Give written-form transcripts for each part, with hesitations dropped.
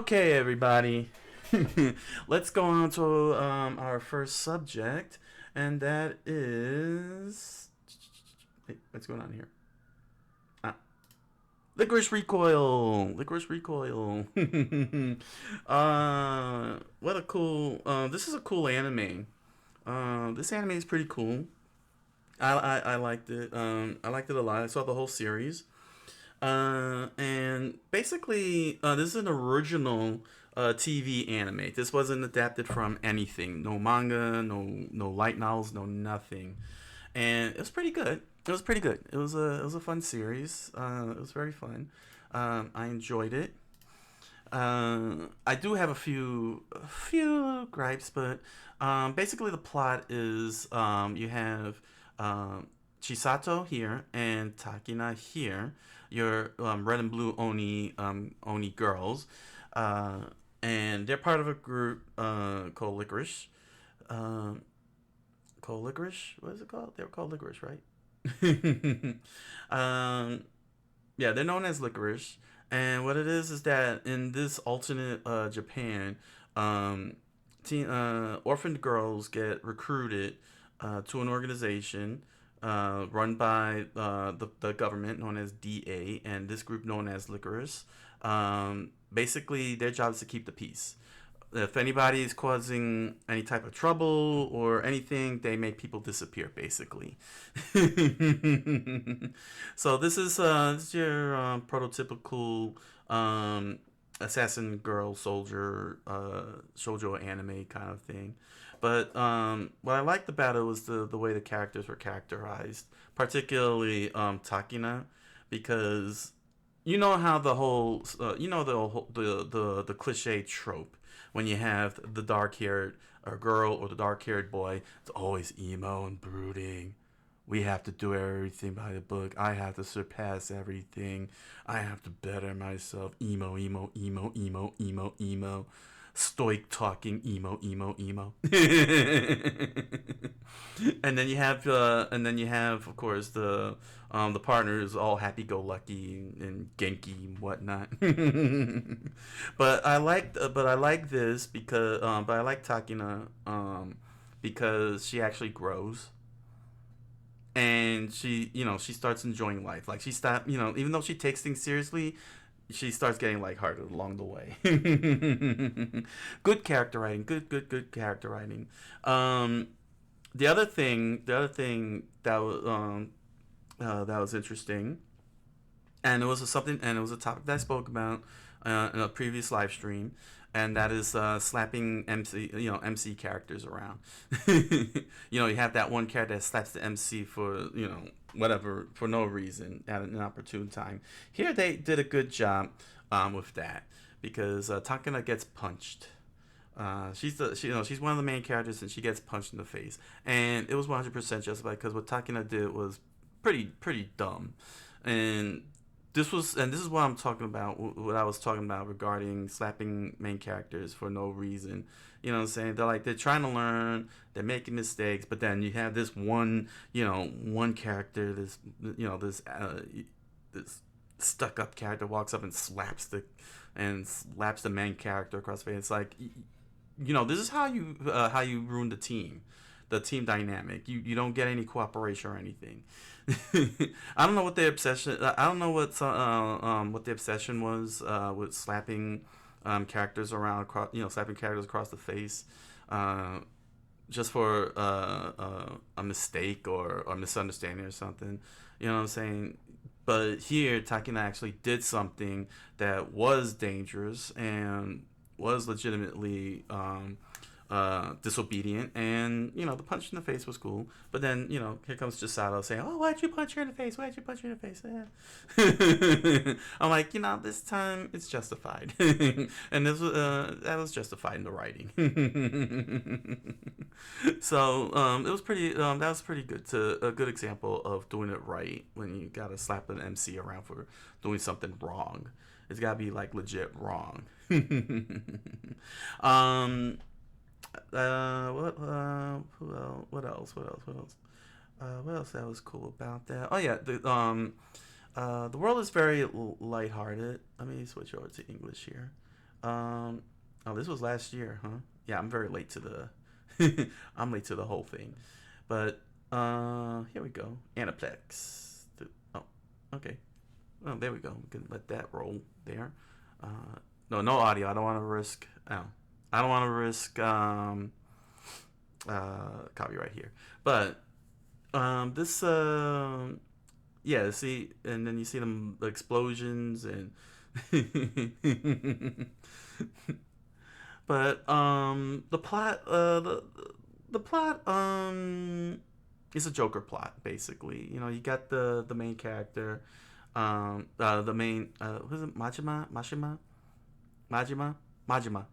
Okay, everybody. Let's go on to our first subject, and that is. Hey, what's going on here? Lycoris Recoil. Lycoris Recoil. What a cool. This is a cool anime. This anime is pretty cool. I liked it. I liked it a lot. I saw the whole series. And basically, this is an original TV anime. This wasn't adapted from anything. No manga, no light novels, no nothing. And it was pretty good. It was pretty good. It was a fun series. It was very fun. I enjoyed it. I do have a few gripes, but basically the plot is you have Chisato here and Takina here, your red and blue Oni girls, uh, and they're part of a group called Licorice. Um, Called Licorice. What is it called? They were called Licorice, right? um, yeah, they're known as Licorice. And what it is that in this alternate Japan, um, orphaned girls get recruited to an organization run by the government known as DA and this group known as Lycoris. Basically, their job is to keep the peace. If anybody is causing any type of trouble or anything, they make people disappear, basically. So this is your prototypical um, assassin girl soldier shoujo anime kind of thing. But what I liked about it was the way the characters were characterized, particularly Takina, because you know how the whole the cliche trope when you have the dark haired girl or the dark haired boy, it's always emo and brooding. We have to do everything by the book. I have to surpass everything. I have to better myself. Emo, emo, emo, emo, emo, emo. Stoic talking, emo, emo, emo. And then you have, of course, the partners all happy go lucky and Genki and whatnot. But I like this but I like Takina because she actually grows and she starts enjoying life. Like she stopped, even though she takes things seriously, she starts getting lighthearted along the way. Good character writing, good character writing. Um, the other thing that was interesting, and it was a topic that I spoke about in a previous live stream, and that is slapping MC characters around. You have that one character that slaps the MC for whatever for no reason at an opportune time. Here they did a good job with that because Takana gets punched. She's one of the main characters and she gets punched in the face, and it was 100% justified because what Takina did was pretty dumb, and this is what I'm talking about. What I was talking about regarding slapping main characters for no reason. You know what I'm saying? They're trying to learn. They're making mistakes, but then you have this one character, this stuck up character walks up and slaps the main character across the face. It's like, this is how you ruin the team dynamic. You don't get any cooperation or anything. I don't know what their obsession. I don't know what the obsession was with slapping characters around, slapping characters across the face, uh, just for a mistake or a misunderstanding or something. You know what I'm saying? But here, Takina actually did something that was dangerous and was legitimately disobedient, and the punch in the face was cool. But then here comes Chisato saying, "Oh, why'd you punch her in the face? Why'd you punch her in the face?" I'm like, this time it's justified, and that was justified in the writing. So it was pretty. That was pretty good. A good example of doing it right when you gotta slap an MC around for doing something wrong. It's gotta be like legit wrong. um, what else? What else that was cool about that? Oh yeah, the world is very lighthearted. Let me switch over to English here. Um, oh, this was last year, huh? Yeah, I'm very late to the. I'm late to the whole thing, but here we go. Aniplex. Oh, okay. Oh, there we go. We can let that roll there. No, no audio. I don't want to risk. Oh, I don't want to risk copyright here. But this yeah. See, and then you see them the explosions and. But the plot is a Joker plot basically. You know, you got the main character, the main who's it, Majima, Majima.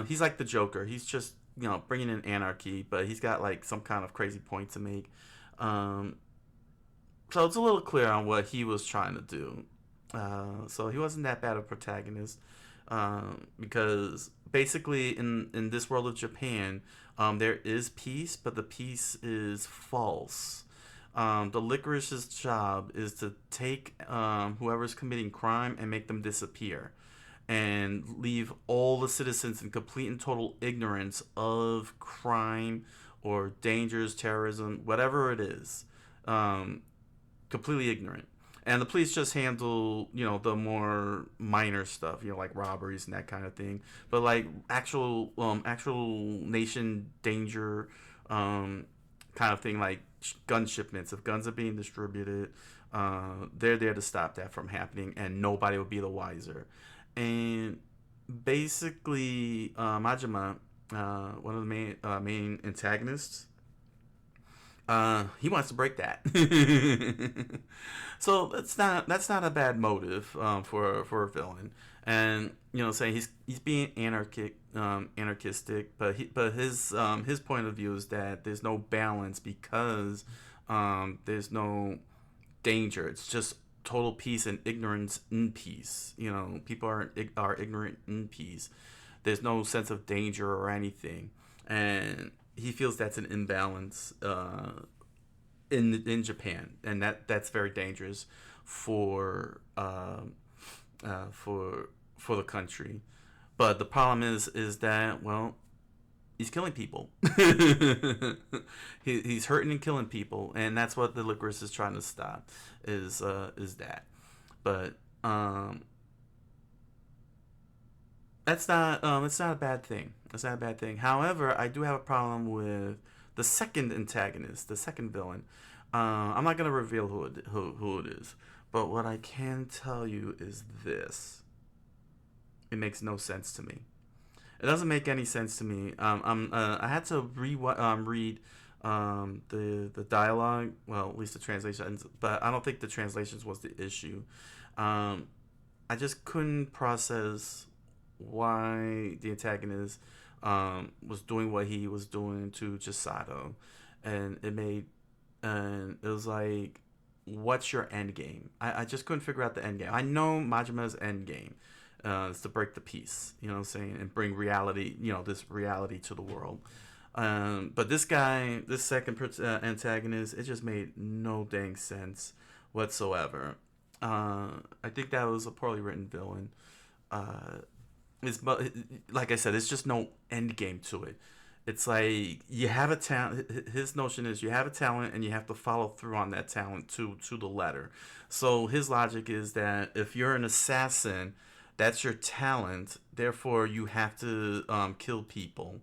He's like the Joker. He's just bringing in anarchy, but he's got like some kind of crazy point to make. Um, so it's a little clear on what he was trying to do. So he wasn't that bad of a protagonist, because basically in this world of Japan, there is peace, but the peace is false. The Licorice's job is to take whoever's committing crime and make them disappear, and leave all the citizens in complete and total ignorance of crime or dangers, terrorism, whatever it is. Um, Completely ignorant. And the police just handle, the more minor stuff, like robberies and that kind of thing. But like actual nation danger, kind of thing, like gun shipments. If guns are being distributed, they're there to stop that from happening, and nobody will be the wiser. And basically, Majima, one of the main antagonists, he wants to break that. So that's not a bad motive, for a villain. And saying he's being anarchistic, but his point of view is that there's no balance because there's no danger. It's just total peace and ignorance in peace. People are ignorant in peace. There's no sense of danger or anything, and he feels that's an imbalance in Japan, and that's very dangerous for for the country. But the problem is that, well, he's killing people. He's hurting and killing people, and that's what the Licorice is trying to stop. Is that? But it's not a bad thing. It's not a bad thing. However, I do have a problem with the second antagonist, the second villain. I'm not gonna reveal who it is, but what I can tell you is this: it makes no sense to me. It doesn't make any sense to me. I had to read the dialogue. Well, at least the translations, but I don't think the translations was the issue. Um, I just couldn't process why the antagonist was doing what he was doing to Chisato, and it was like, what's your end game? I just couldn't figure out the end game. I know Majima's end game is to break the peace, you know what I'm saying, and bring reality, this reality to the world. But this guy, this second antagonist, it just made no dang sense whatsoever. I think that was a poorly written villain. Uh, like I said, it's just no end game to it. It's like you have a talent. His notion is you have a talent and you have to follow through on that talent to the letter. So his logic is that if you're an assassin, that's your talent. Therefore, you have to kill people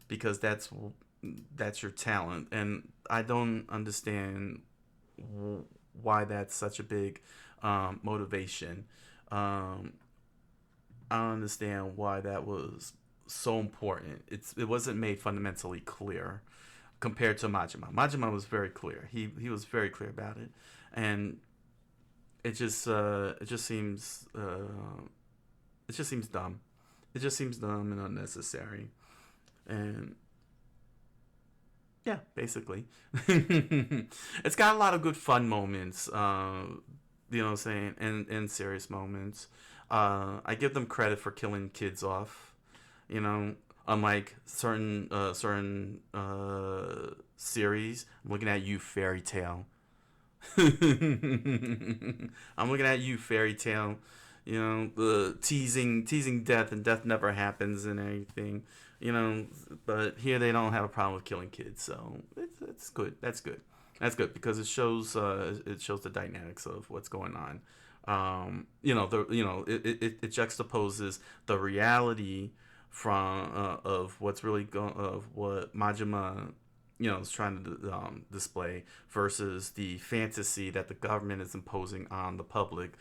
because that's your talent. And I don't understand why that's such a big motivation. Um, I don't understand why that was so important. It wasn't made fundamentally clear compared to Majima. Majima was very clear. He was very clear about it, and it just seems dumb. It just seems dumb and unnecessary. And yeah, basically, it's got a lot of good fun moments. You know what I'm saying, and serious moments. I give them credit for killing kids off. You know, unlike certain series. I'm looking at you, Fairy Tale. I'm looking at you, Fairy Tale. the teasing death, and death never happens and everything. But here they don't have a problem with killing kids, so it's good. That's good. That's good because it shows the dynamics of what's going on. It juxtaposes the reality from of what's really going of what Majima is trying to display versus the fantasy that the government is imposing on the public,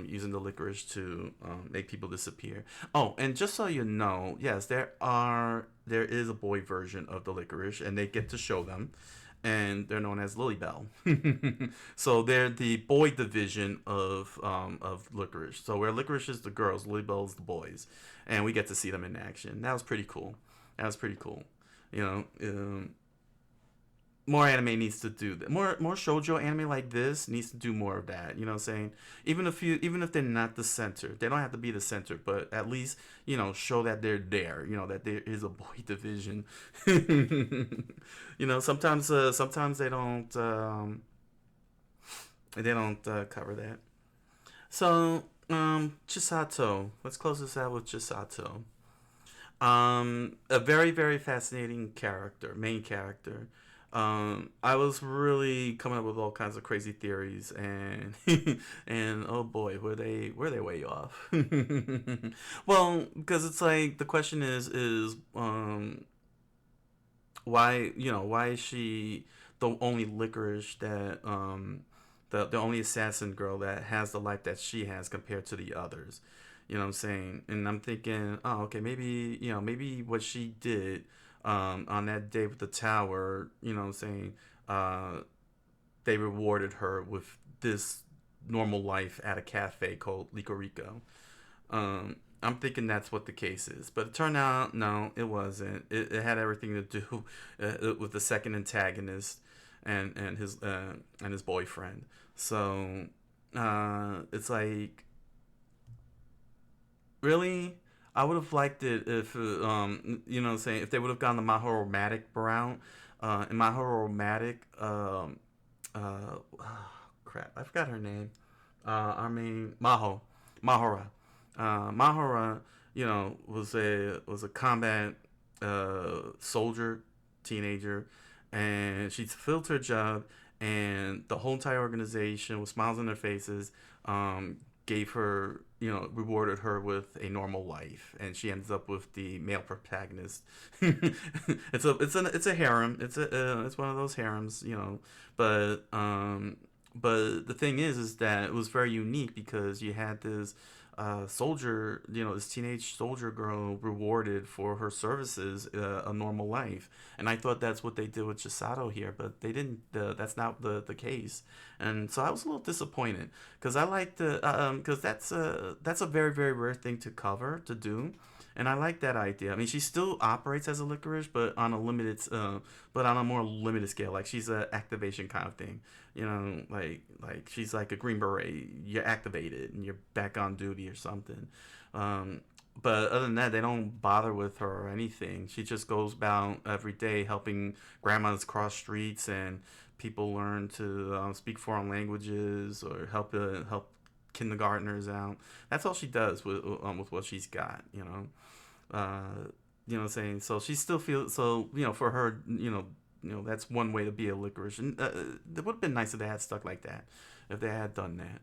using the licorice to make people disappear. Oh, and just so you know, yes, there is a boy version of the licorice, and they get to show them, and they're known as Lilybell. So they're the boy division of licorice. So where licorice is the girls, Lilybell is the boys, and we get to see them in action. That was pretty cool. That was pretty cool. You know, more anime needs to do that. More shoujo anime like this needs to do more of that. You know what I'm saying? Even if they're not the center, they don't have to be the center, but at least show that they're there. That there is a boy division. Sometimes they don't cover that. So Chisato. Let's close this out with Chisato. A very, very fascinating character, main character. I was really coming up with all kinds of crazy theories, and and oh boy, were they way off. Well, because it's like the question is why is she the only licorice that the only assassin girl that has the life that she has compared to the others. You know what I'm saying? And I'm thinking, oh, okay, maybe what she did on that day with the tower, what I'm saying, uh, they rewarded her with this normal life at a cafe called Licorico. I'm thinking that's what the case is, but it turned out no, it wasn't. It had everything to do with the second antagonist and his boyfriend. So it's like really, I would have liked it if saying if they would have gone the Mahoromatic route. In Mahoromatic, crap, I forgot her name. I mean Mahora. Mahora, was a combat soldier, teenager, and she fulfilled her job, and the whole entire organization with smiles on their faces, gave her, rewarded her with a normal life, and she ends up with the male protagonist. It's a harem. It's one of those harems, but the thing is that it was very unique because you had this soldier, this teenage soldier girl rewarded for her services, a normal life. And I thought that's what they did with Chisato here, but they didn't. That's not the case. And so I was a little disappointed because I like because that's a very, very rare thing to cover to do. And I like that idea. I mean, she still operates as a licorice, but on a more limited scale. Like she's a activation kind of thing. Like she's like a green beret. You're activated and you're back on duty or something. Um, but other than that, they don't bother with her or anything. She just goes about every day helping grandmas cross streets and people learn to speak foreign languages or help kindergartners out. That's all she does with what she's got. What I'm saying? So she still feels so. For her, that's one way to be a licorice. And it would have been nice if they had stuck like that, if they had done that.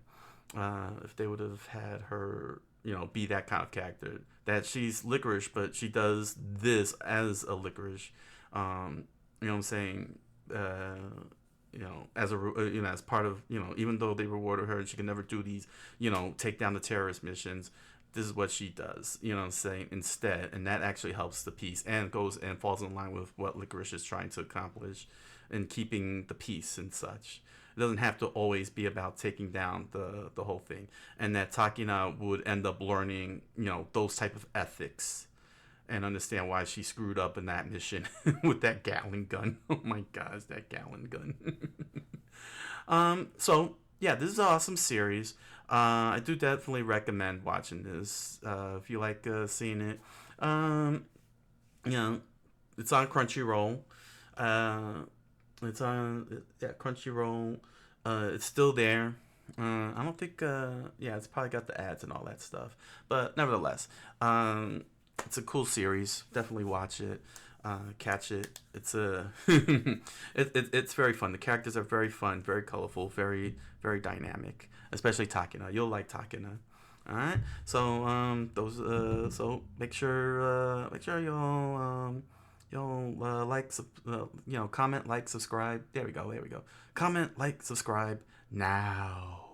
If they would have had her, be that kind of character that she's licorice, but she does this as a licorice. What I'm saying? As part of, even though they rewarded her and she can never do these, take down the terrorist missions, this is what she does, what I'm saying, instead. And that actually helps the peace and goes and falls in line with what Licorice is trying to accomplish in keeping the peace and such. It doesn't have to always be about taking down the whole thing. And that Takina would end up learning, those type of ethics and understand why she screwed up in that mission with that Gatling gun. Oh my gosh, that Gatling gun. So yeah, this is an awesome series. I do definitely recommend watching this if you like seeing it. Um, you know, it's on Crunchyroll. Uh, it's on Crunchyroll. It's still there. I don't think. Yeah, it's probably got the ads and all that stuff. But nevertheless, um, it's a cool series. Definitely watch it. Catch it. It's a. It's very fun. The characters are very fun, very colorful, very dynamic. Especially Takina. You'll like Takina. All right. So those so make sure you'll like comment, like, subscribe. There we go. There we go. Comment, like, subscribe now.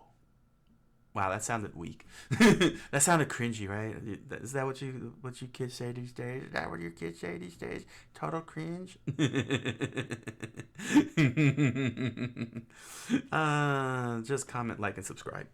Wow, that sounded weak. That sounded cringy, right? Is that what you kids say these days? Is that what your kids say these days? Total cringe. Just comment, like, and subscribe.